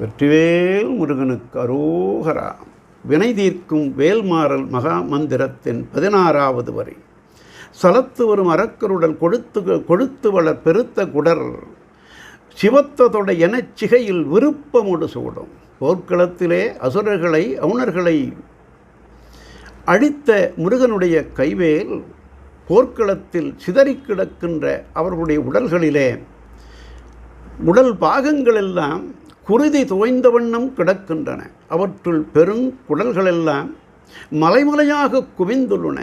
வெற்றிவேல் முருகனுக்கு அரோகரா. வினை தீர்க்கும் வேல்மாறல் மகா மந்திரத்தின் 16வது வரி. சலத்து வரும் அரக்கருடல் கொழுத்து வளர் பெருத்த குடர் சிவத்ததொட எனச் சிகையில் விருப்பமோடு சூடும். போர்க்களத்திலே அசுரர்களை அவுணர்களை அழித்த முருகனுடைய கைவேல் போர்க்களத்தில் சிதறி கிடக்கின்ற அவர்களுடைய உடல்களிலே உடல் பாகங்களெல்லாம் குருதி துவைந்த வண்ணம் கிடக்கின்றன. அவற்றுள் பெருங்குடல்களெல்லாம் மலைமலையாக குவிந்துள்ளன.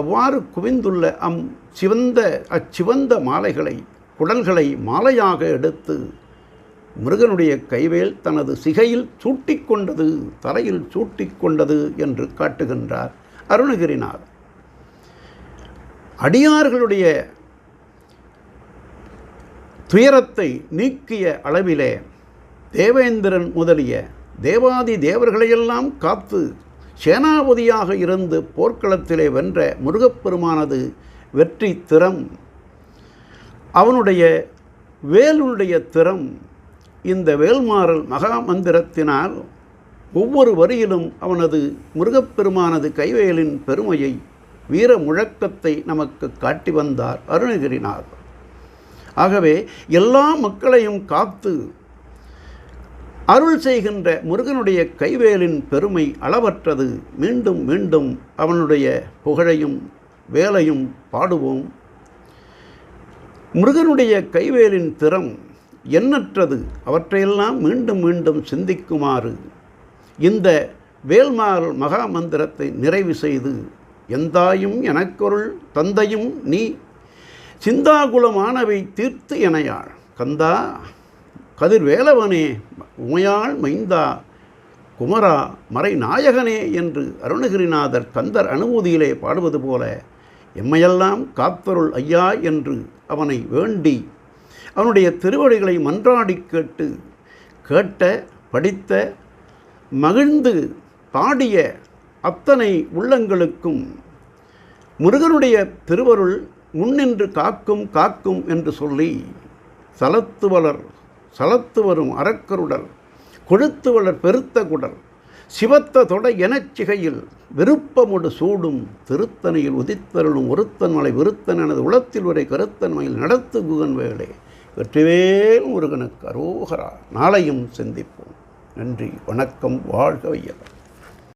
அவ்வாறு குவிந்துள்ள அச்சிவந்த மாலைகளை குடல்களை மாலையாக எடுத்து முருகனுடைய கைவேல் தனது சிகையில் சூட்டிக்கொண்டது, தலையில் சூட்டிக்கொண்டது என்று காட்டுகின்றார் அருணகிரிநாதர். அடியார்களுடைய துயரத்தை நீக்கிய அளவிலே தேவேந்திரன் முதலிய தேவாதி தேவர்களையெல்லாம் காத்து சேனாபதியாக இருந்து போர்க்களத்திலே வென்ற முருகப்பெருமானது வெற்றி திறம், அவனுடைய வேலுடைய திறம், இந்த வேல்மாறல் மகா மந்திரத்தினால் ஒவ்வொரு வரியிலும் அவனது முருகப்பெருமானது கைவேலின் பெருமையை வீர முழக்கத்தை நமக்கு காட்டி வந்தார் அருணகிரிநாதர். ஆகவே எல்லா மக்களையும் காத்து அருள் செய்கின்ற முருகனுடைய கைவேலின் பெருமை அளவற்றது. மீண்டும் மீண்டும் அவனுடைய புகழையும் வேலையும் பாடுவோம். முருகனுடைய கைவேலின் திறம் எண்ணற்றது. அவற்றையெல்லாம் மீண்டும் மீண்டும் சிந்திக்குமாறு இந்த வேல்மாறல் மகா மந்திரத்தை நிறைவு செய்து, எந்தாயும் எனக்கொருள் தந்தையும் நீ சிந்தாகுலமானவை தீர்த்து எனையாள் கந்தா கதிர்வேலவனே உமையாள் மைந்தா குமரா மறை நாயகனே என்று அருணகிரிநாதர் கந்தர் அனுபூதியிலே பாடுவது போல எம்மையெல்லாம் காத்தருள் ஐயா என்று அவனை வேண்டி அவனுடைய திருவடிகளை மன்றாடி கேட்ட படித்த மகிழ்ந்து பாடிய அத்தனை உள்ளங்களுக்கும் முருகனுடைய திருவருள் முன்னின்று காக்கும் காக்கும் என்று சொல்லி சலத்து வரும் அரக்கருடல் கொழுத்து வளர் பெருத்த குடல் சிவத்ததொட எனச் சிகையில் விருப்பமோடு சூடும் திருத்தணியில் உதித்தருளும் ஒருத்தன் மலை விருத்தன் எனது உளத்தில் உரை கருத்தன்மையில் நடத்து குகன் வேளே. வெற்றிவேல் முருகனுக்கு அரோகரா. நாளையும் சிந்திப்போம். நன்றி, வணக்கம், வாழ்க வையகம்.